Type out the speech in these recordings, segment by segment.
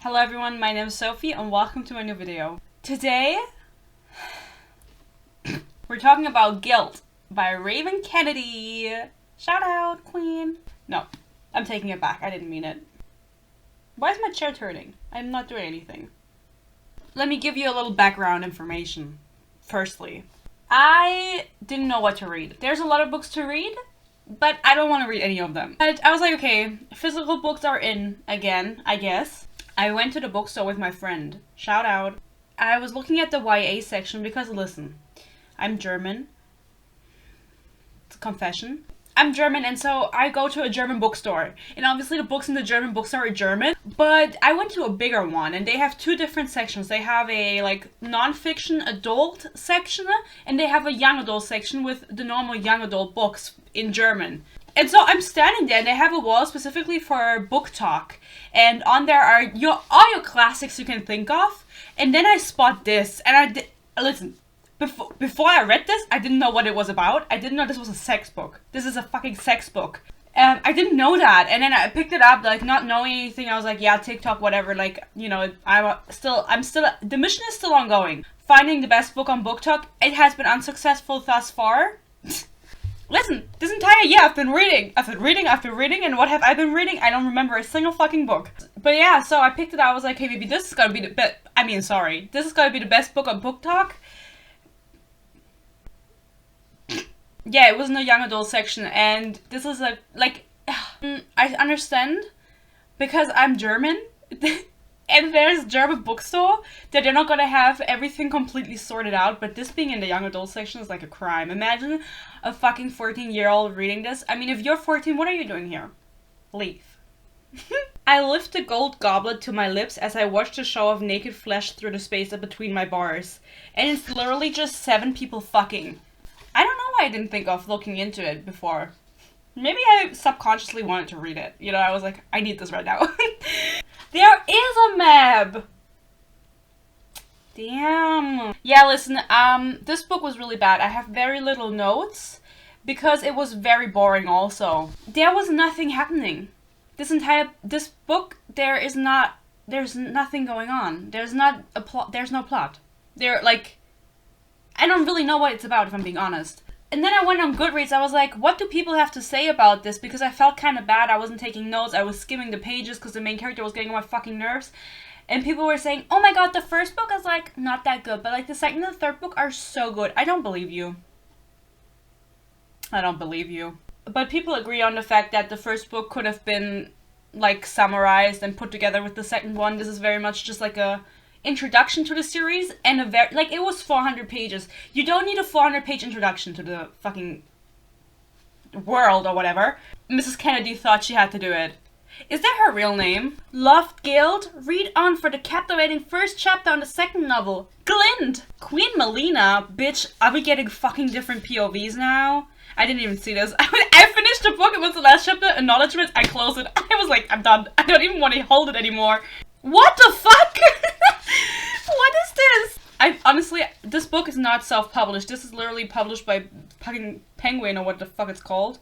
Hello everyone, my name is Sophie and welcome to my new video. Today, we're talking about Gild by Raven Kennedy. Shout out, queen. No, I'm taking it back, I didn't mean it. Why is my chair turning? I'm not doing anything. Let me give you a little background information. Firstly, I didn't know what to read. There's a lot of books to read, but I don't want to read any of them. But I was like, okay, physical books are in again, I guess. I went to the bookstore with my friend. Shout out. I was looking at the YA section because, listen, I'm German. It's a confession. I'm German, and so I go to a German bookstore. And obviously the books in the German bookstore are German. But I went to a bigger one, and they have two different sections. They have a, non-fiction adult section, and they have a young adult section with the normal young adult books in German. And so I'm standing there, and they have a wall specifically for Booktok. And on there are all your classics you can think of. And then I spot this, and listen, before I read this, I didn't know what it was about. I didn't know this was a sex book. This is a fucking sex book. I didn't know that. And then I picked it up, not knowing anything. I was like, yeah, TikTok, whatever. the mission is still ongoing. Finding the best book on Booktok. It has been unsuccessful thus far. Listen, this entire year I've been reading, and what have I been reading? I don't remember a single fucking book. But yeah, so I picked it up, I was like, hey, maybe this is gonna be the best, this is gonna be the best book on Booktok. Yeah, it was in the young adult section, and this is I understand, because I'm German, and there's a German bookstore, that they're not gonna have everything completely sorted out, but this being in the young adult section is like a crime. Imagine a fucking 14-year-old reading this. I mean, if you're 14, what are you doing here? Leave. I lift the gold goblet to my lips as I watch the show of naked flesh through the space between my bars. And it's literally just 7 people fucking. I don't know why I didn't think of looking into it before. Maybe I subconsciously wanted to read it. You know, I was like, I need this right now. There is a map! Damn. Yeah, listen, this book was really bad. I have very little notes because it was very boring also. There was nothing happening. This book, there's nothing going on. There's no plot. I don't really know what it's about, if I'm being honest. And then I went on Goodreads, I was like, what do people have to say about this? Because I felt kind of bad, I wasn't taking notes, I was skimming the pages because the main character was getting on my fucking nerves. And people were saying, oh my god, the first book is, not that good, but, the second and the third book are so good. I don't believe you. I don't believe you. But people agree on the fact that the first book could have been, summarized and put together with the second one. This is very much just, a introduction to the series, and it was 400 pages. You don't need a 400-page introduction to the fucking world or whatever. Mrs. Kennedy thought she had to do it. Is that her real name? Loved Gild? Read on for the captivating first chapter on the second novel. Gild! Queen Melina? Bitch, are we getting fucking different POVs now? I didn't even see this. I finished the book, it was the last chapter, acknowledgement, I closed it. I was like, I'm done. I don't even want to hold it anymore. What the fuck? What is this? Honestly, this book is not self-published. This is literally published by fucking Penguin or what the fuck it's called.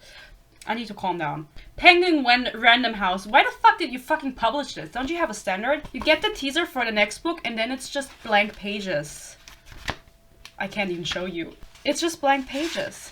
I need to calm down. Penguin Random House. Why the fuck did you fucking publish this? Don't you have a standard? You get the teaser for the next book and then it's just blank pages. I can't even show you. It's just blank pages.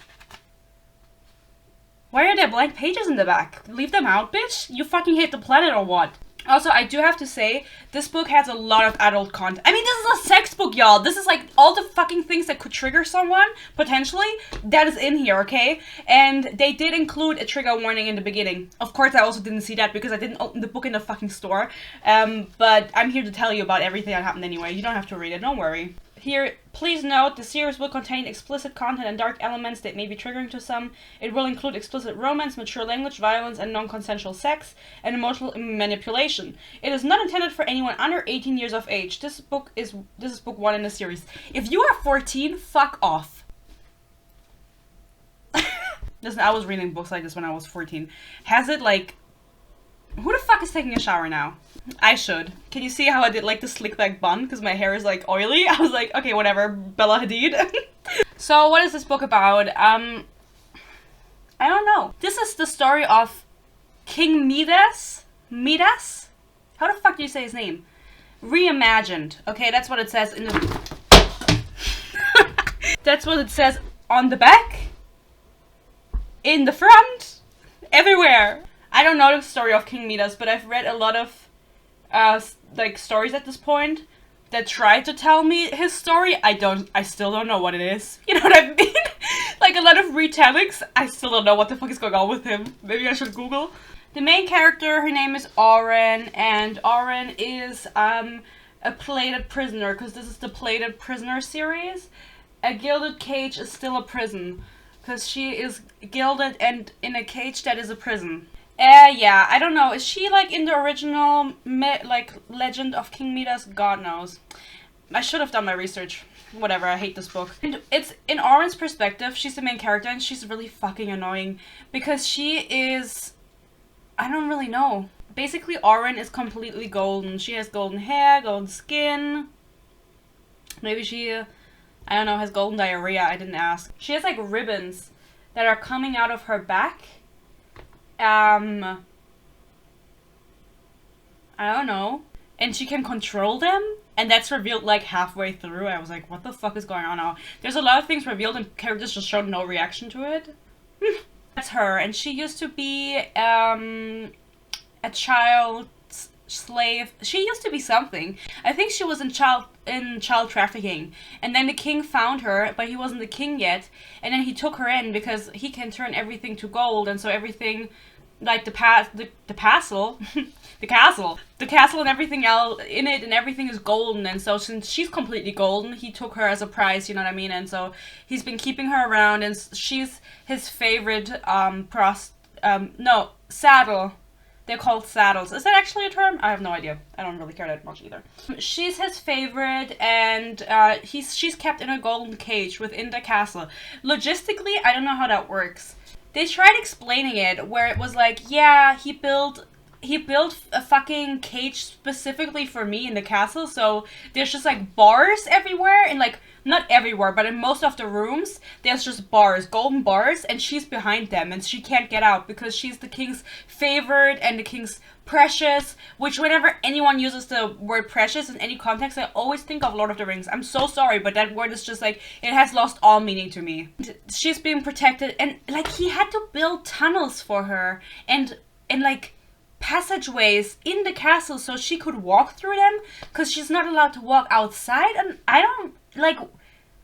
Why are there blank pages in the back? Leave them out, bitch? You fucking hate the planet or what? Also, I do have to say, this book has a lot of adult content. I mean, this is a sex book, y'all. This is all the fucking things that could trigger someone, potentially, that is in here, okay? And they did include a trigger warning in the beginning. Of course, I also didn't see that because I didn't open the book in the fucking store. But I'm here to tell you about everything that happened anyway. You don't have to read it, don't worry. Here, please note, the series will contain explicit content and dark elements that may be triggering to some. It will include explicit romance, mature language, violence, and non-consensual sex, and emotional manipulation. It is not intended for anyone under 18 years of age. This is book 1 in the series. If you are 14, fuck off. Listen, I was reading books like this when I was 14. Has it, who the fuck is taking a shower now? I should. Can you see how I did the slick back bun? Because my hair is oily. I was like, okay, whatever. Bella Hadid. So what is this book about? I don't know. This is the story of King Midas? Midas? How the fuck do you say his name? reimagined. Okay, that's what it says in the... That's what it says on the back, in the front, everywhere. I don't know the story of King Midas, but I've read a lot of like stories at this point that try to tell me his story. I still don't know what it is. You know what I mean? Like a lot of retellings, I still don't know what the fuck is going on with him. Maybe I should Google. The main character, her name is Auren, and Auren is a plated prisoner, because this is the plated prisoner series. A gilded cage is still a prison, because she is gilded and in a cage that is a prison. Yeah, I don't know. Is she like in the original like Legend of King Midas? God knows. I should have done my research. Whatever, I hate this book. And it's in Auren's perspective, she's the main character, and she's really fucking annoying because she is... I don't really know. Basically, Auren is completely golden. She has golden hair, golden skin. Maybe she, I don't know, has golden diarrhea. I didn't ask. She has like ribbons that are coming out of her back. I don't know. And she can control them. And that's revealed like halfway through. I was like, what the fuck is going on now? There's a lot of things revealed and characters just showed no reaction to it. That's her. And she used to be a child slave. She used to be something. I think she was in child trafficking. And then the king found her, but he wasn't the king yet. And then he took her in because he can turn everything to gold. And so everything... like the castle, the castle and everything else in it, and everything is golden. And so since she's completely golden, he took her as a prize, you know what I mean? And so he's been keeping her around, and she's his favorite saddle. They're called saddles. Is that actually a term? I have no idea. I don't really care that much either. She's his favorite, and she's kept in a golden cage within the castle. Logistically, I don't know how that works. They tried explaining it where it was like, yeah, he built a fucking cage specifically for me in the castle, so there's just like bars everywhere, and like, not everywhere, but in most of the rooms, there's just bars, golden bars, and she's behind them, and she can't get out because she's the king's favorite and the king's precious, which whenever anyone uses the word precious in any context, I always think of Lord of the Rings. I'm so sorry, but that word is just like, it has lost all meaning to me. She's being protected, and like, he had to build tunnels for her, and like, passageways in the castle so she could walk through them, because she's not allowed to walk outside. And I don't, like,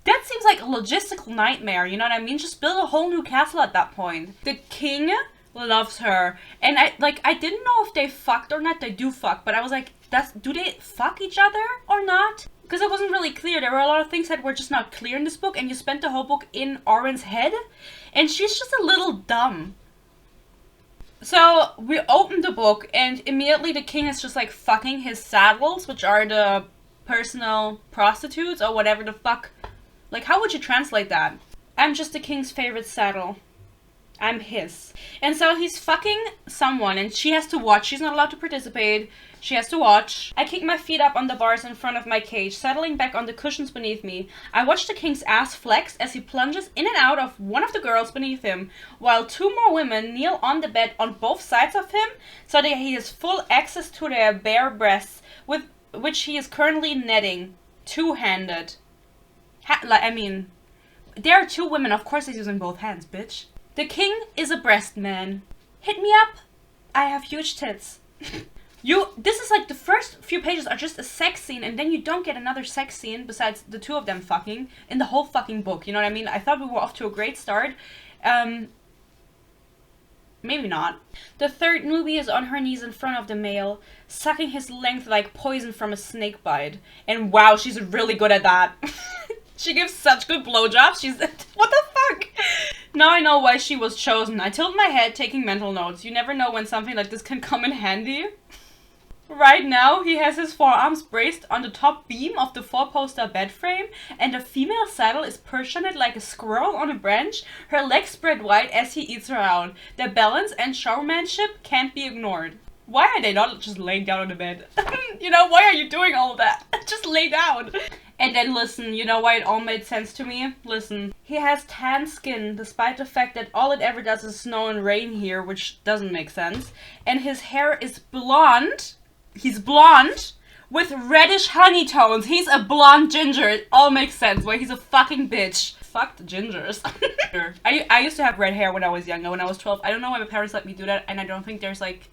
that seems like a logistical nightmare, you know what I mean? Just build a whole new castle at that point. The king loves her, and I didn't know if they fucked or not. They do fuck, but I was like, do they fuck each other or not? Because it wasn't really clear. There were a lot of things that were just not clear in this book, and you spent the whole book in Auren's head, and she's just a little dumb. So we opened the book, and immediately the king is just like fucking his saddles, which are the personal prostitutes or whatever the fuck. Like, how would you translate that? I'm just the king's favorite saddle. I'm his. And so he's fucking someone, and she has to watch. She's not allowed to participate. She has to watch. I kick my feet up on the bars in front of my cage, settling back on the cushions beneath me. I watch the king's ass flex as he plunges in and out of one of the girls beneath him, while two more women kneel on the bed on both sides of him, so that he has full access to their bare breasts, with which he is currently netting, two-handed. I mean, there are two women. Of course he's using both hands, bitch. The king is a breast man. Hit me up. I have huge tits. This is like the first few pages are just a sex scene, and then you don't get another sex scene besides the two of them fucking in the whole fucking book. You know what I mean? I thought we were off to a great start. Maybe not. The third newbie is on her knees in front of the male, sucking his length like poison from a snake bite. And wow, she's really good at that. She gives such good blowjobs. She's... what the fuck? Now I know why she was chosen. I tilt my head, taking mental notes. You never know when something like this can come in handy. Right now, he has his forearms braced on the top beam of the four-poster bed frame, and the female saddle is perched on it like a squirrel on a branch, her legs spread wide as he eats her out. Their balance and showmanship can't be ignored. Why are they not just laying down on the bed? You know, why are you doing all that? Just lay down. And then listen, you know why it all made sense to me? Listen. He has tan skin, despite the fact that all it ever does is snow and rain here, which doesn't make sense. And his hair is blonde. He's blonde, with reddish honey tones. He's a blonde ginger. It all makes sense why he's a fucking bitch. Fuck the gingers. I used to have red hair when I was younger, when I was 12. I don't know why my parents let me do that, and I don't think there's like...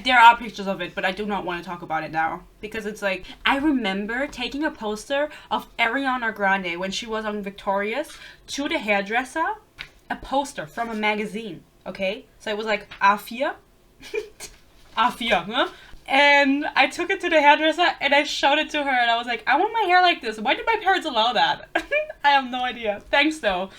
there are pictures of it, but I do not want to talk about it now. Because it's like... I remember taking a poster of Ariana Grande when she was on Victorious to the hairdresser. A poster from a magazine, okay? So it was like A4. A4, huh? And I took it to the hairdresser and I showed it to her and I was like, I want my hair like this. Why did my parents allow that? I have no idea. Thanks though.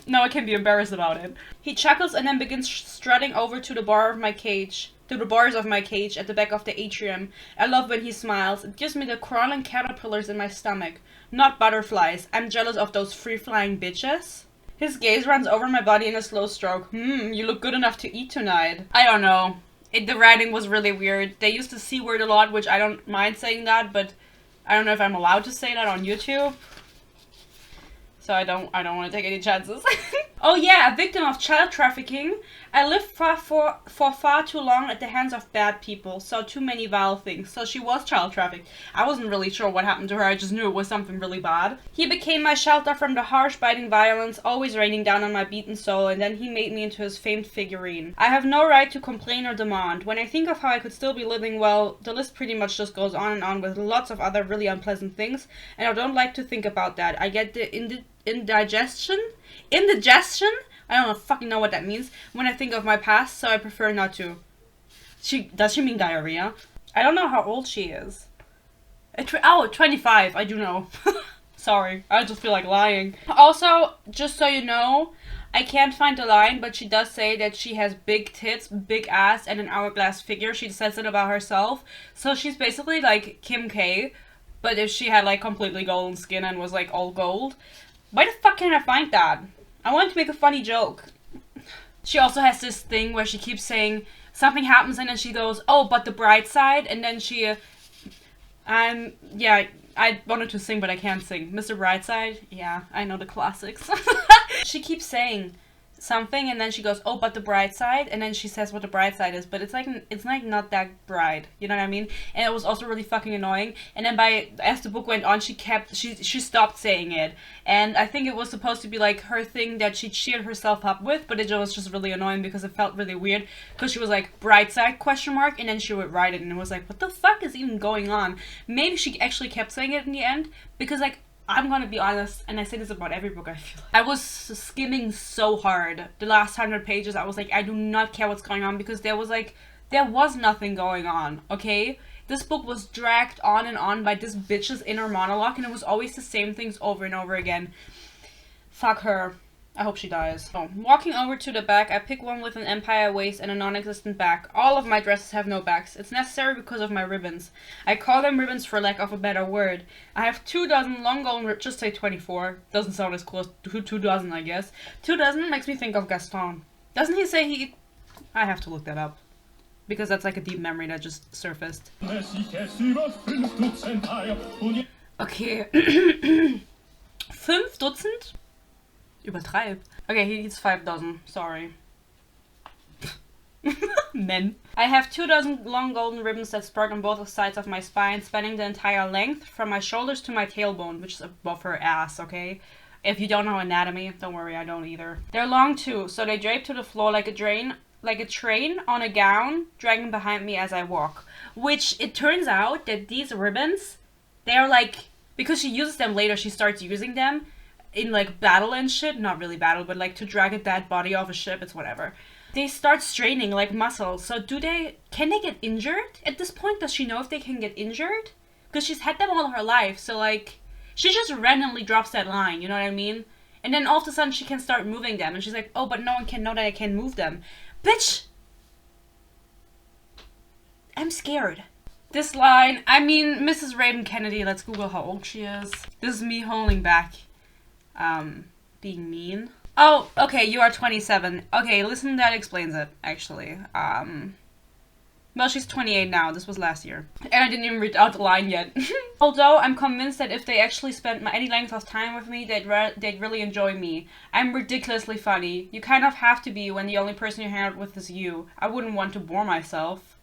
No, I can be embarrassed about it. He chuckles and then begins strutting over to the bar of my cage. To the bars of my cage at the back of the atrium. I love when he smiles. It gives me the crawling caterpillars in my stomach. Not butterflies. I'm jealous of those free-flying bitches. His gaze runs over my body in a slow stroke. You look good enough to eat tonight. I don't know. The writing was really weird. They used the C word a lot, which I don't mind saying that, but I don't know if I'm allowed to say that on YouTube. So I don't want to take any chances. Oh yeah, a victim of child trafficking. I lived for far too long at the hands of bad people. Saw too many vile things. So she was child trafficked. I wasn't really sure what happened to her. I just knew it was something really bad. He became my shelter from the harsh, biting violence, always raining down on my beaten soul, and then he made me into his famed figurine. I have no right to complain or demand. When I think of how I could still be living well, the list pretty much just goes on and on with lots of other really unpleasant things, and I don't like to think about that. I get the indigestion? I don't fucking know what that means when I think of my past, so I prefer not to. Does she mean diarrhea? I don't know how old she is. 25, I do know. Sorry, I just feel like lying. Also, just so you know, I can't find the line, but she does say that she has big tits, big ass, and an hourglass figure. She says it about herself. So she's basically like Kim K, but if she had like completely golden skin and was like all gold. Why the fuck can't I find that? I wanted to make a funny joke. She also has this thing where she keeps saying something happens and then she goes, oh, but the bright side, and then she, yeah, I wanted to sing, but I can't sing. Mr. Brightside? Yeah, I know the classics. She keeps saying something and then she goes, oh, but the bright side, and then she says what the bright side is, but it's like not that bright, you know what I mean? And it was also really fucking annoying. And then as the book went on, she stopped saying it, and I think it was supposed to be like her thing that she cheered herself up with, but it was just really annoying because it felt really weird, because she was like bright side ? And then she would write it and it was like, what the fuck is even going on? Maybe she actually kept saying it in the end, because like, I'm gonna be honest, and I say this about every book I feel like. I was skimming so hard. The last 100 pages, I was like, I do not care what's going on, because there was nothing going on, okay? This book was dragged on and on by this bitch's inner monologue, and it was always the same things over and over again. Fuck her. I hope she dies. So, walking over to the back, I pick one with an empire waist and a non-existent back. All of my dresses have no backs. It's necessary because of my ribbons. I call them ribbons for lack of a better word. I have 24 long golden ribbons. Just say 24. Doesn't sound as close to 24, I guess. 24 makes me think of Gaston. Doesn't he say he... I have to look that up. Because that's like a deep memory that just surfaced. Okay. 5 Dutzend? Übertreib. Okay, he needs 5 dozen. Sorry. Men. I have 24 long golden ribbons that sprout on both sides of my spine, spanning the entire length, from my shoulders to my tailbone, which is above her ass, okay? If you don't know anatomy, don't worry, I don't either. They're long too, so they drape to the floor like a train on a gown, dragging behind me as I walk. Which, it turns out that these ribbons, they're like, because she uses them later, she starts using them in like battle and shit, not really battle, but like to drag a dead body off a ship, it's whatever. They start straining like muscles, so can they get injured? At this point, does she know if they can get injured? Because she's had them all her life, so like, she just randomly drops that line, you know what I mean? And then all of a sudden she can start moving them, and she's like, oh, but no one can know that I can move them. Bitch! I'm scared. This line, I mean, Mrs. Raven Kennedy, let's Google how old she is. This is me holding back. Being mean. Oh, okay, you are 27. Okay, listen, that explains it, actually. Well, she's 28 now. This was last year. And I didn't even read out the line yet. Although, I'm convinced that if they actually spent any length of time with me, they'd really enjoy me. I'm ridiculously funny. You kind of have to be when the only person you hang out with is you. I wouldn't want to bore myself.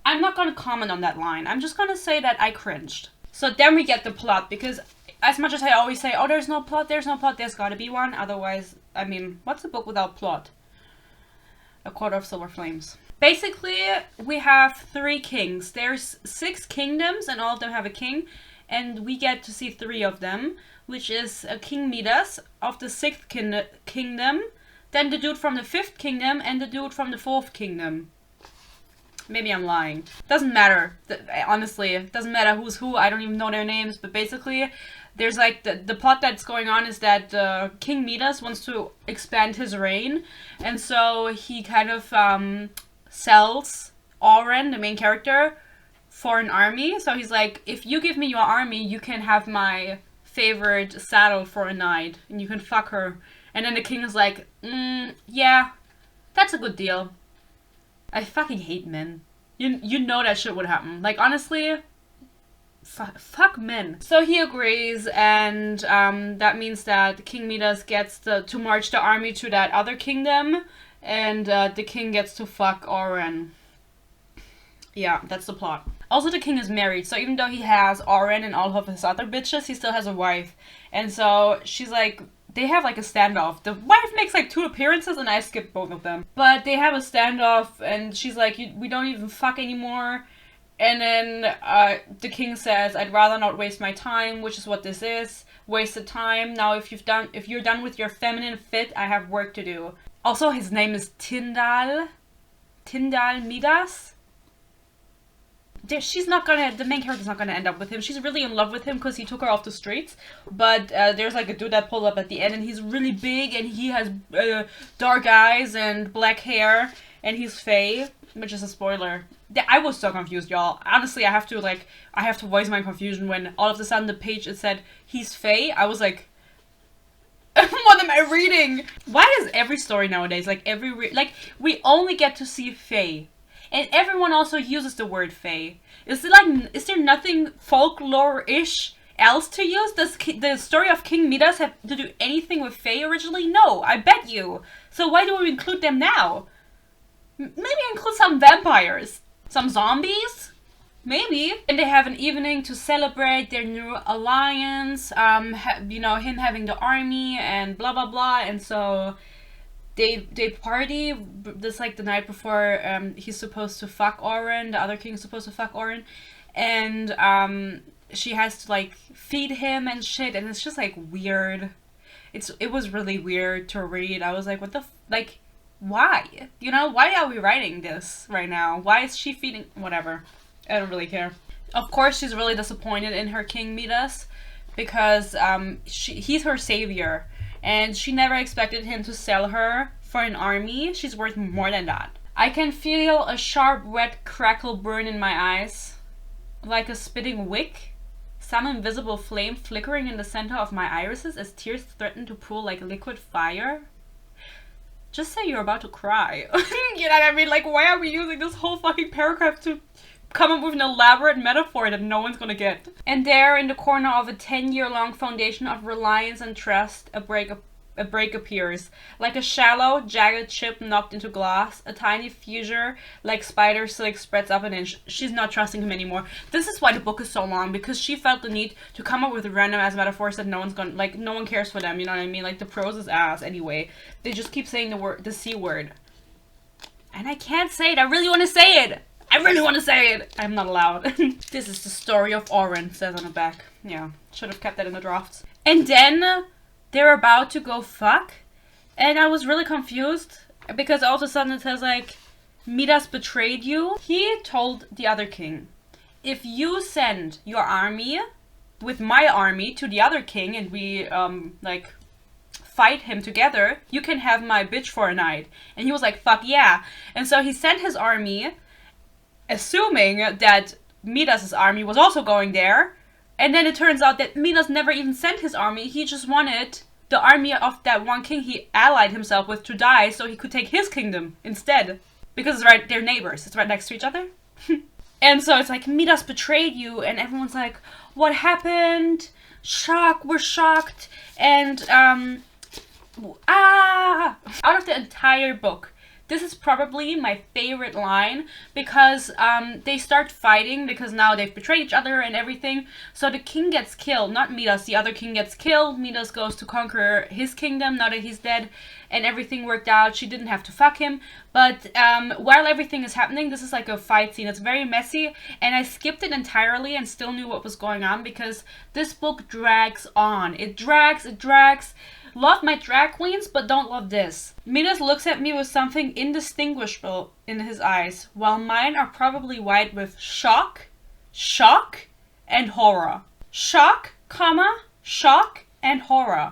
I'm not gonna comment on that line. I'm just gonna say that I cringed. So then we get the plot, because as much as I always say, oh, there's no plot, there's gotta be one. Otherwise, I mean, what's a book without plot? A Quarter of Silver Flames. Basically, we have 3 kings. There's 6 kingdoms, and all of them have a king. And we get to see 3 of them, which is King Midas of the 6th kingdom, then the dude from the 5th kingdom, and the dude from the 4th kingdom. Maybe I'm lying. Doesn't matter. Honestly, it doesn't matter who's who. I don't even know their names. But basically, there's like the plot that's going on is that King Midas wants to expand his reign. And so he kind of sells Oren, the main character, for an army. So he's like, if you give me your army, you can have my favorite saddle for a night. And you can fuck her. And then the king is like, yeah, that's a good deal. I fucking hate men. You know that shit would happen. Like, honestly, fuck men. So he agrees, and that means that King Midas gets to march the army to that other kingdom, and the king gets to fuck Oren. Yeah, that's the plot. Also, the king is married, so even though he has Oren and all of his other bitches, he still has a wife. And so she's like, they have like a standoff. The wife makes like 2 appearances and I skipped both of them. But they have a standoff and she's like, we don't even fuck anymore. And then the king says, I'd rather not waste my time, which is what this is. Wasted time. Now if you're done with your feminine fit, I have work to do. Also, his name is Tyndall Midas. The main character's not gonna end up with him. She's really in love with him because he took her off the streets. But there's like a dude that pulled up at the end and he's really big and he has dark eyes and black hair and he's Fae, which is a spoiler. I was so confused, y'all. Honestly, I have to voice my confusion when all of a sudden the page it said he's Fae. I was like, what am I reading? Why is every story nowadays, like we only get to see Fae? And everyone also uses the word Fae. Is there nothing folklore-ish else to use? Does the story of King Midas have to do anything with Fae originally? No, I bet you. So why do we include them now? Maybe include some vampires. Some zombies? Maybe. And they have an evening to celebrate their new alliance. You know, him having the army and blah blah blah. And so they party. This like the night before he's supposed to fuck Oren. The other king is supposed to fuck Oren. And she has to like feed him and shit. And it's just like weird. It was really weird to read. I was like, what the like, why? You know, why are we writing this right now? Why is she feeding? Whatever. I don't really care. Of course, she's really disappointed in her King Midas because he's her savior. And she never expected him to sell her for an army. She's worth more than that. I can feel a sharp, wet crackle burn in my eyes. Like a spitting wick. Some invisible flame flickering in the center of my irises as tears threaten to pool like liquid fire. Just say you're about to cry. You know what I mean? Like, why are we using this whole fucking paragraph to come up with an elaborate metaphor that no one's gonna get? And there, in the corner of a 10-year-long foundation of reliance and trust, a break appears. Like a shallow, jagged chip knocked into glass, a tiny fissure like spider silk spreads up an inch. She's not trusting him anymore. This is why the book is so long, because she felt the need to come up with random ass metaphors that no one cares for them, you know what I mean? Like, the prose is ass anyway. They just keep saying the C word. And I can't say it. I really want to say it. I'm not allowed. This is the story of Oren, says on the back. Yeah, should have kept that in the drafts. And then they're about to go fuck, and I was really confused because all of a sudden it says like, Midas betrayed you. He told the other king, if you send your army with my army to the other king and we like fight him together, you can have my bitch for a night. And he was like, fuck yeah. And so he sent his army, assuming that Midas's army was also going there. And then it turns out that Midas never even sent his army. He just wanted the army of that one king he allied himself with to die so he could take his kingdom instead. Because it's right, they're neighbors. It's right next to each other. And so it's like, Midas betrayed you. And everyone's like, what happened? We're shocked. And, Out of the entire book, This is probably my favorite line because they start fighting because now they've betrayed each other and everything. So the king gets killed, not Midas, the other king gets killed. Midas goes to conquer his kingdom now that he's dead and everything worked out. She didn't have to fuck him. But while everything is happening, this is like a fight scene. It's very messy and I skipped it entirely and still knew what was going on because this book drags on. It drags. Love my drag queens, but don't love this. Midas looks at me with something indistinguishable in his eyes, while mine are probably white with shock, and horror. Shock, and horror.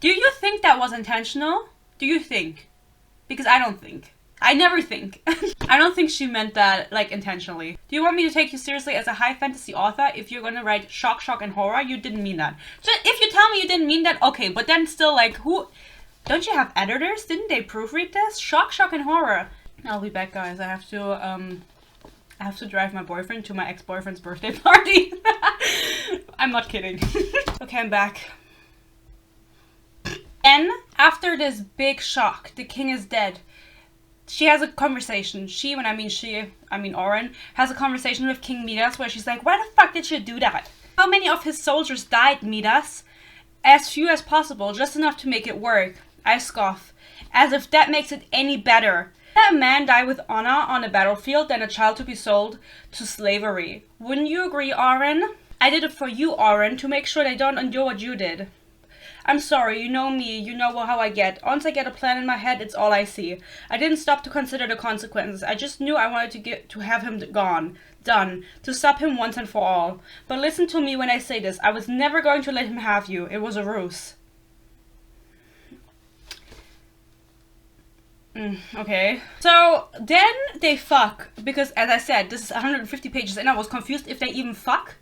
Do you think that was intentional? Do you think? Because I don't think. I never think. I don't think she meant that, like, intentionally. Do you want me to take you seriously as a high fantasy author if you're gonna write shock, and horror? You didn't mean that. So if you tell me you didn't mean that, okay, but then still, like, who... Don't you have editors? Didn't they proofread this? Shock, and horror. I'll be back, guys. I have to drive my boyfriend to my ex-boyfriend's birthday party. I'm not kidding. Okay, I'm back. And after this big shock, the king is dead. She has a conversation. When I mean Oren, has a conversation with King Midas where she's like, why the fuck did you do that? How many of his soldiers died, Midas? As few as possible, just enough to make it work. I scoff. As if that makes it any better. Let a man die with honor on a battlefield than a child to be sold to slavery. Wouldn't you agree, Oren? I did it for you, Oren, to make sure they don't endure what you did. I'm sorry, you know me, you know how I get. Once I get a plan in my head, it's all I see. I didn't stop to consider the consequences. I just knew I wanted to have him gone. Done. To stop him once and for all. But listen to me when I say this. I was never going to let him have you. It was a ruse. Okay. So, then they fuck. Because, as I said, this is 150 pages and I was confused if they even fuck.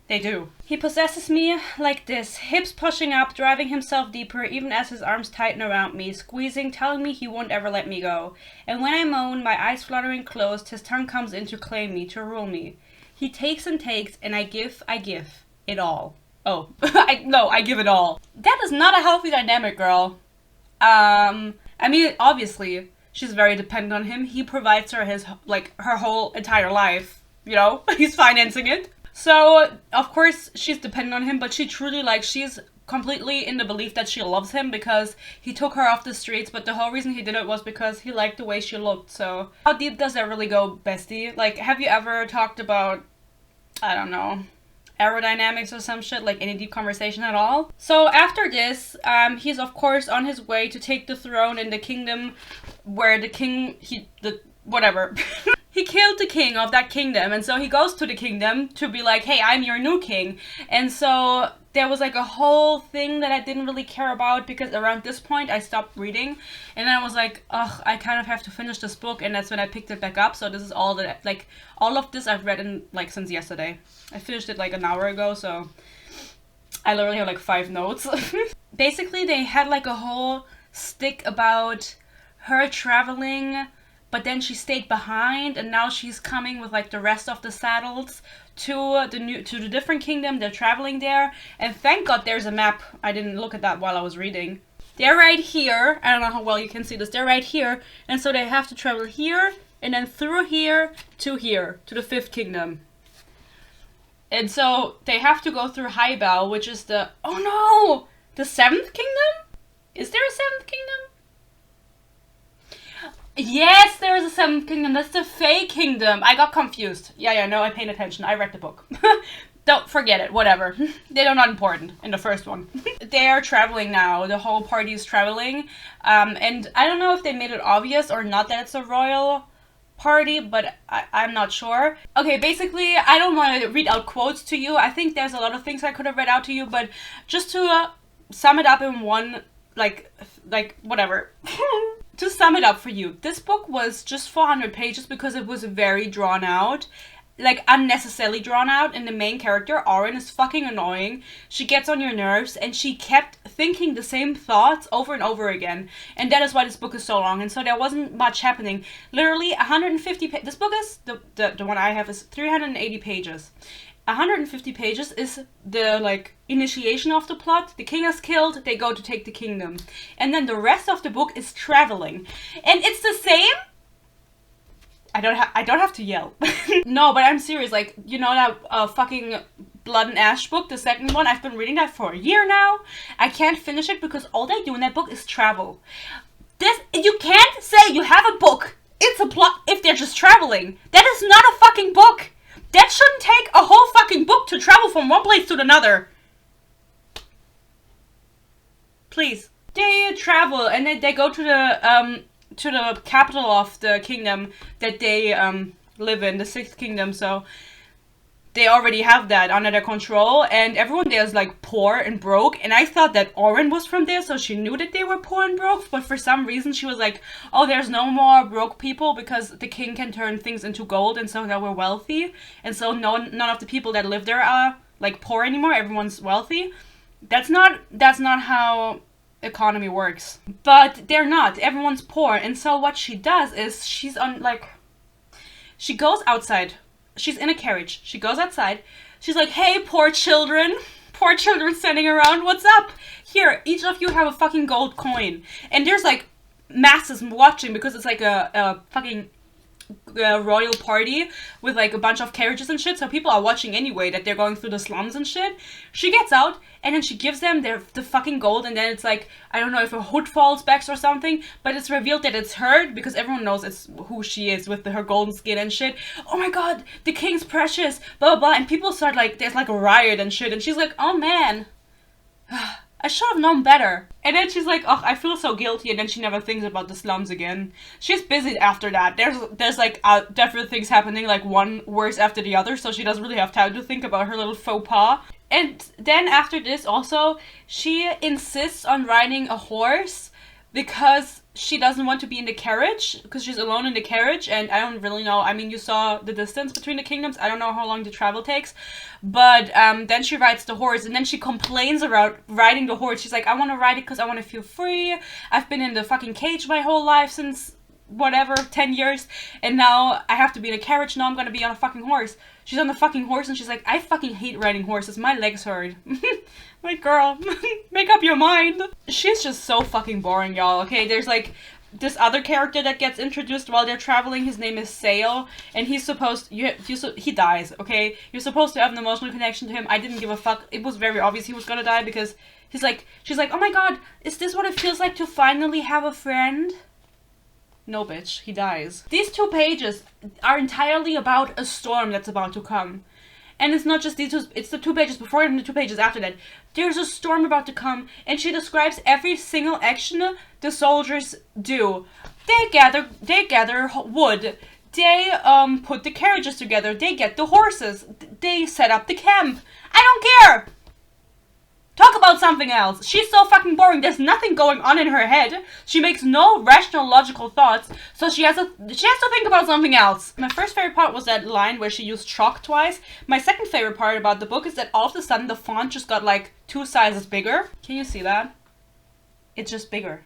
They do. He possesses me like this, hips pushing up, driving himself deeper, even as his arms tighten around me, squeezing, telling me he won't ever let me go. And when I moan, my eyes fluttering closed, his tongue comes in to claim me, to rule me. He takes and takes, and I give it all. Oh, I give it all. That is not a healthy dynamic, girl. I mean, obviously, she's very dependent on him. He provides her her whole entire life, you know? He's financing it. So, of course, she's dependent on him, but she truly, she's completely in the belief that she loves him because he took her off the streets, but the whole reason he did it was because he liked the way she looked, so... How deep does that really go, bestie? Like, have you ever talked about, I don't know, aerodynamics or some shit, like any deep conversation at all? So, after this, he's, of course, on his way to take the throne in the kingdom where the king, whatever... He killed the king of that kingdom, and so he goes to the kingdom to be like, hey, I'm your new king. And so there was like a whole thing that I didn't really care about because around this point I stopped reading. And then I was like, ugh, I kind of have to finish this book, and that's when I picked it back up. So this is all that, all of this I've read in, since yesterday. I finished it an hour ago, so I literally have 5 notes. Basically, they had a whole stick about her traveling, but then she stayed behind, and now she's coming with the rest of the saddles to the different kingdom. They're traveling there, and thank God there's a map. I didn't look at that while I was reading. They're right here. I don't know how well you can see this. They're right here, and so they have to travel here, and then through here, to the 5th kingdom. And so they have to go through Highbow, which is the 7th kingdom? Is there a 7th kingdom? Yes, there is a 7th kingdom. That's the Fae kingdom. I got confused. Yeah, no, I paid attention. I read the book. Don't forget it. Whatever. They're not important in the first one. They are traveling now. The whole party is traveling. And I don't know if they made it obvious or not that it's a royal party, but I'm not sure. Okay, basically, I don't want to read out quotes to you. I think there's a lot of things I could have read out to you, but just to sum it up in one, whatever. To sum it up for you, this book was just 400 pages because it was very drawn out. like unnecessarily drawn out, and the main character, Oren, is fucking annoying. She gets on your nerves, and she kept thinking the same thoughts over and over again, and that is why this book is so long. And so there wasn't much happening. Literally 150 this book is the one I have is 380 pages. 150 pages is the like initiation of the plot. The king is killed, they go to take the kingdom, and then the rest of the book is traveling, and it's the same. I don't have to yell. No, but I'm serious. Like, you know that fucking Blood and Ash book, the second one? I've been reading that for a year now. I can't finish it because all they do in that book is travel. You can't say you have a book. It's a plot if they're just traveling. That is not a fucking book. That shouldn't take a whole fucking book to travel from one place to another. Please. They travel and then they go to the capital of the kingdom that they live in, the 6th kingdom, so they already have that under their control, and everyone there is like poor and broke, and I thought that Oren was from there, so she knew that they were poor and broke, but for some reason she was like, oh, there's no more broke people because the king can turn things into gold, and so now we're wealthy, and so none of the people that live there are like poor anymore, everyone's wealthy. That's not how economy works. But they're not. Everyone's poor. And so what she does is she goes outside. She's in a carriage. She goes outside. She's like, hey, poor children standing around. What's up? Here, each of you have a fucking gold coin. And there's like masses watching because it's like a fucking royal party with like a bunch of carriages and shit, so people are watching anyway that they're going through the slums and shit. She gets out and then she gives them the fucking gold, and then it's like, I don't know if a hood falls back or something, but it's revealed that it's her because everyone knows it's who she is with her golden skin and shit. Oh my god, the king's precious, blah blah blah, and people start like, there's like a riot and shit, and she's like, oh man, I should have known better. And then she's like, oh, I feel so guilty, and then she never thinks about the slums again. She's busy after that. There's like different things happening, like one worse after the other, so she doesn't really have time to think about her little faux pas. And then after this also, she insists on riding a horse because she doesn't want to be in the carriage, because she's alone in the carriage, and I don't really know, I mean, you saw the distance between the kingdoms, I don't know how long the travel takes, but then she rides the horse, and then she complains about riding the horse. She's like, I want to ride it because I want to feel free, I've been in the fucking cage my whole life since whatever, 10 years, and now I have to be in a carriage, now I'm gonna be on a fucking horse. She's on the fucking horse, and she's like, I fucking hate riding horses, my legs hurt. Like, girl, make up your mind. She's just so fucking boring, y'all, okay? There's like this other character that gets introduced while they're traveling. His name is Sale, and he's supposed, he dies, okay? You're supposed to have an emotional connection to him. I didn't give a fuck. It was very obvious he was gonna die because she's like, oh my god, is this what it feels like to finally have a friend? No, bitch, he dies. These 2 pages are entirely about a storm that's about to come. And it's not just these two, it's the 2 pages before and the 2 pages after that. There's a storm about to come, and she describes every single action the soldiers do. They gather wood. They put the carriages together. They get the horses. They set up the camp. I don't care! Talk about something else. She's so fucking boring. There's nothing going on in her head. She makes no rational, logical thoughts. So she has to think about something else. My first favorite part was that line where she used chalk twice. My second favorite part about the book is that all of a sudden the font just got like 2 sizes bigger. Can you see that? It's just bigger.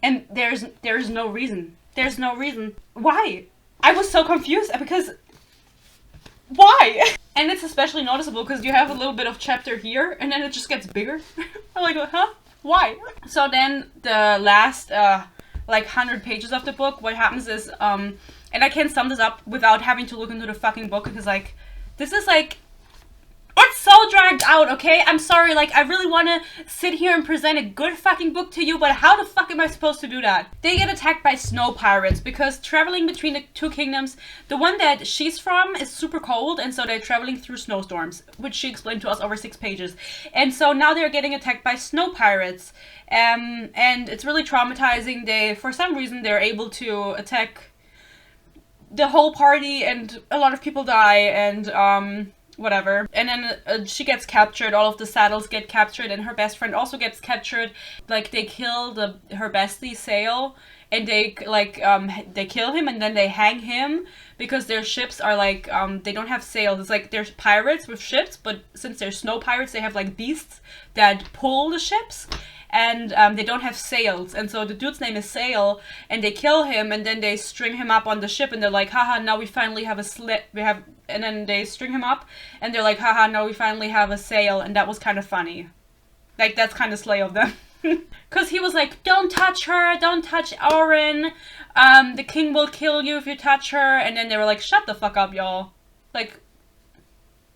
And there's no reason. There's no reason. Why? I was so confused because why? And it's especially noticeable because you have a little bit of chapter here, and then it just gets bigger. I'm like, huh? Why? So then the last, like 100 pages of the book, what happens is, and I can't sum this up without having to look into the fucking book, because like, this is like, it's so dragged out, okay? I'm sorry, like, I really want to sit here and present a good fucking book to you, but how the fuck am I supposed to do that? They get attacked by snow pirates, because traveling between the 2 kingdoms, the one that she's from is super cold, and so they're traveling through snowstorms, which she explained to us over 6 pages. And so now they're getting attacked by snow pirates, and it's really traumatizing. For some reason, they're able to attack the whole party, and a lot of people die, and, whatever. And then she gets captured, all of the saddles get captured, and her best friend also gets captured. Like, they kill her bestie, Sail, and they, like, they kill him, and then they hang him, because their ships are, like, they don't have sails. It's like, there's pirates with ships, but since they're snow pirates, they have, like, beasts that pull the ships, and they don't have sails, and so the dude's name is Sail, and they kill him, and then they string him up on the ship, and they're like, haha, now we finally have a and then they string him up, and they're like, haha, now we finally have a sail, and that was kind of funny. Like, that's kind of slay of them. Because he was like, don't touch her, don't touch Auren, the king will kill you if you touch her, and then they were like, shut the fuck up, y'all. Like,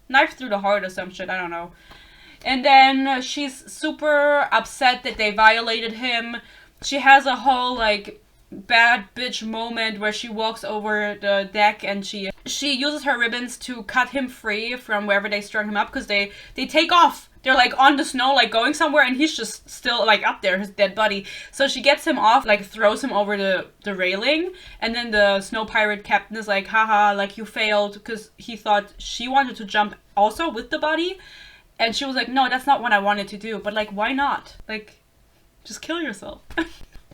knife through the heart or some shit, I don't know. And then she's super upset that they violated him. She has a whole, like, bad bitch moment where she walks over the deck and she uses her ribbons to cut him free from wherever they strung him up, because they take off. They're, like, on the snow, like, going somewhere, and he's just still, like, up there, his dead body. So she gets him off, like, throws him over the railing, and then the snow pirate captain is like, haha, like, you failed, because he thought she wanted to jump also with the body. And she was like, no, that's not what I wanted to do. But, like, why not? Like, just kill yourself.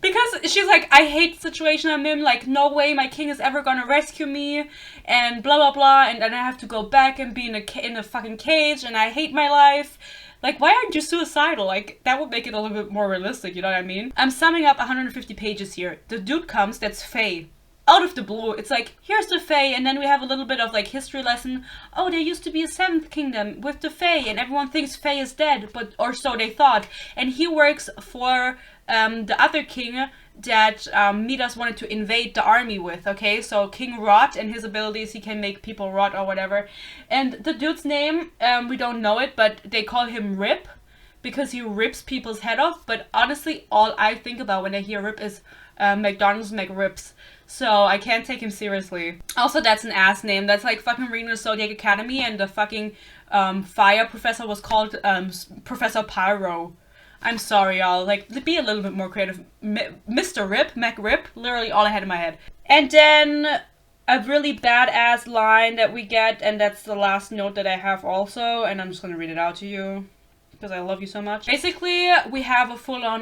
Because she's like, I hate the situation I'm in. Like, no way my king is ever gonna rescue me. And blah, blah, blah. And then I have to go back and be in a fucking cage. And I hate my life. Like, why aren't you suicidal? Like, that would make it a little bit more realistic, you know what I mean? I'm summing up 150 pages here. The dude comes, that's Faye. Out of the blue, it's like, here's the Fae, and then we have a little bit of, like, history lesson. Oh, there used to be a 7th kingdom with the Fae, and everyone thinks Fae is dead, or so they thought. And he works for the other king that Midas wanted to invade the army with, okay? So King Rot and his abilities, he can make people rot or whatever. And the dude's name, we don't know it, but they call him Rip, because he rips people's head off. But honestly, all I think about when I hear Rip is McDonald's McRips. So I can't take him seriously. Also, that's an ass name. That's like fucking reading the Zodiac Academy and the fucking fire professor was called Professor Pyro. I'm sorry, y'all. Like, be a little bit more creative. Mr. Rip, McRip, literally all I had in my head. And then a really badass line that we get, and that's the last note that I have also, and I'm just gonna read it out to you because I love you so much. Basically, we have a full-on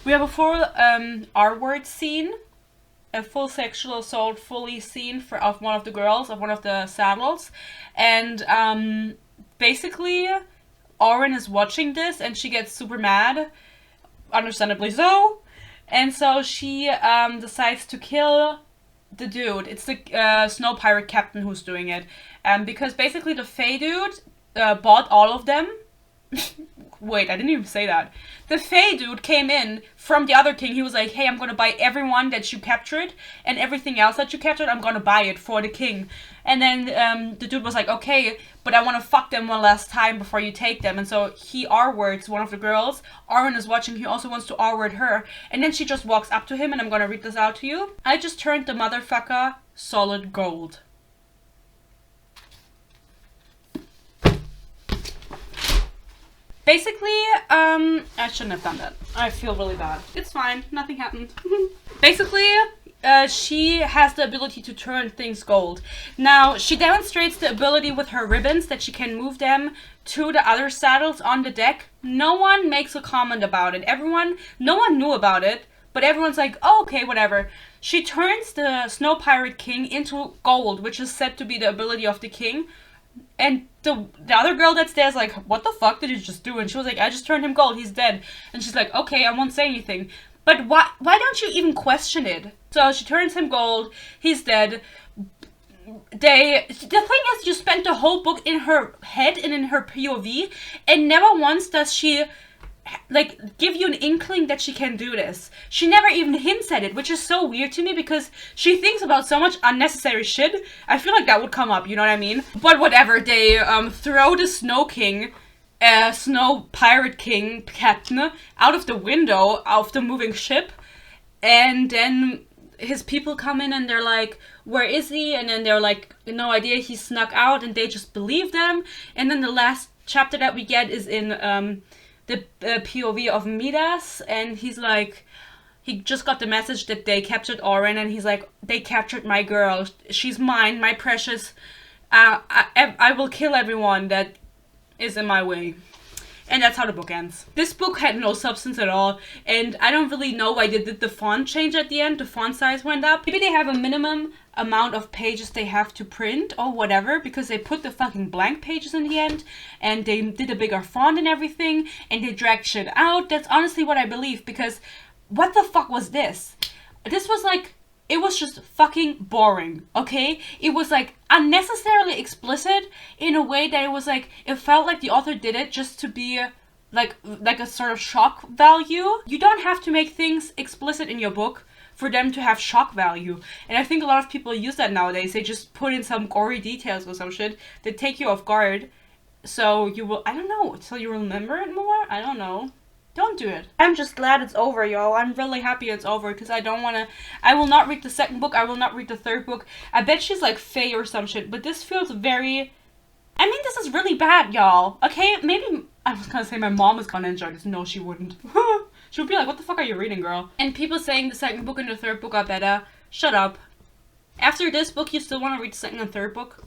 we have a full R-word scene, a full sexual assault fully scene of one of the girls, of one of the saddles, and basically Auren is watching this and she gets super mad, understandably so, and so she decides to kill the dude. It's the snow pirate captain who's doing it, because basically the Fae dude bought all of them. Wait, I didn't even say that. The Fae dude came in from the other king. He was like, hey, I'm gonna buy everyone that you captured, and everything else that you captured, I'm gonna buy it for the king. And then the dude was like, okay, but I want to fuck them one last time before you take them. And so he R-words one of the girls. Auren is watching. He also wants to R-word her. And then she just walks up to him, and I'm gonna read this out to you. I just turned the motherfucker solid gold. Basically, I shouldn't have done that. I feel really bad. It's fine. Nothing happened. Basically, she has the ability to turn things gold. Now, she demonstrates the ability with her ribbons that she can move them to the other saddles on the deck. No one makes a comment about it. No one knew about it, but everyone's like, oh, okay, whatever. She turns the Snow Pirate King into gold, which is said to be the ability of the king. And the other girl that's there is like, what the fuck did you just do? And she was like, I just turned him gold, he's dead. And she's like, okay, I won't say anything. But why don't you even question it? So she turns him gold, he's dead. The thing is, you spent the whole book in her head and in her POV, and never once does she like give you an inkling that she can do this. She never even hints at it, which is so weird to me because she thinks about so much unnecessary shit. I feel like that would come up, you know what I mean? But whatever, they throw the Snow King, Snow Pirate King captain out of the window of the moving ship, and then his people come in and they're like, where is he? And then they're like, no idea, he snuck out, and they just believe them. And then the last chapter that we get is in the POV of Midas, and he's like, he just got the message that they captured Auren, and he's like, they captured my girl, she's mine, my precious I will kill everyone that is in my way. And that's how the book ends. This book had no substance at all, and I don't really know why they did the font change at the end. The font size went up. Maybe they have a minimum amount of pages they have to print or whatever, because they put the fucking blank pages in the end, and they did a bigger font and everything, and they dragged shit out. That's honestly what I believe, because what the fuck was this? This was like, it was just fucking boring, okay? It was like unnecessarily explicit in a way that it was like, it felt like the author did it just to be like a sort of shock value. You don't have to make things explicit in your book for them to have shock value. And I think a lot of people use that nowadays. They just put in some gory details or some shit that take you off guard. So you will, I don't know, so you remember it more? I don't know. Don't do it. I'm just glad it's over, y'all. I'm really happy it's over, because I don't want to... I will not read the second book. I will not read the third book. I bet she's like Fae or some shit, but this feels very... I mean, this is really bad, y'all. Okay, maybe... I was gonna say my mom is gonna enjoy this. No, she wouldn't. She would be like, what the fuck are you reading, girl? And people saying the second book and the third book are better. Shut up. After this book, you still want to read the second and third book?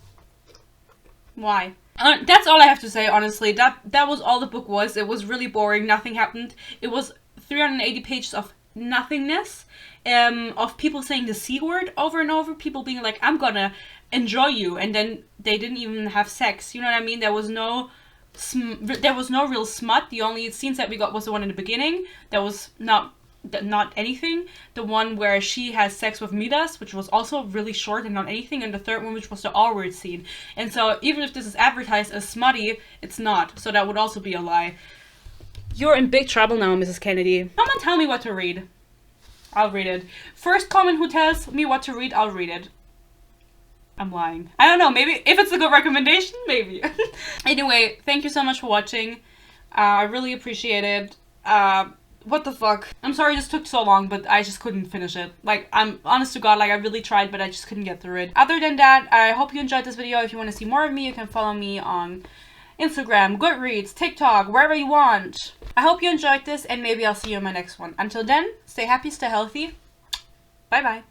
Why? That's all I have to say, honestly. That was all the book was. It was really boring. Nothing happened. It was 380 pages of nothingness. Of people saying the C word over and over. People being like, I'm gonna enjoy you. And then they didn't even have sex. You know what I mean? There was no real smut. The only scenes that we got was the one in the beginning. That was not anything. The one where she has sex with Midas, which was also really short and not anything, and the third one, which was the R-word scene. And so even if this is advertised as smutty, it's not. So that would also be a lie. You're in big trouble now, Mrs. Kennedy. Someone tell me what to read. I'll read it. First comment who tells me what to read, I'll read it. I'm lying. I don't know, maybe if it's a good recommendation, maybe. Anyway, thank you so much for watching. I really appreciate it. What the fuck? I'm sorry this took so long, but I just couldn't finish it. Like, I'm honest to God, like, I really tried, but I just couldn't get through it. Other than that, I hope you enjoyed this video. If you want to see more of me, you can follow me on Instagram, Goodreads, TikTok, wherever you want. I hope you enjoyed this, and maybe I'll see you in my next one. Until then, stay happy, stay healthy. Bye-bye.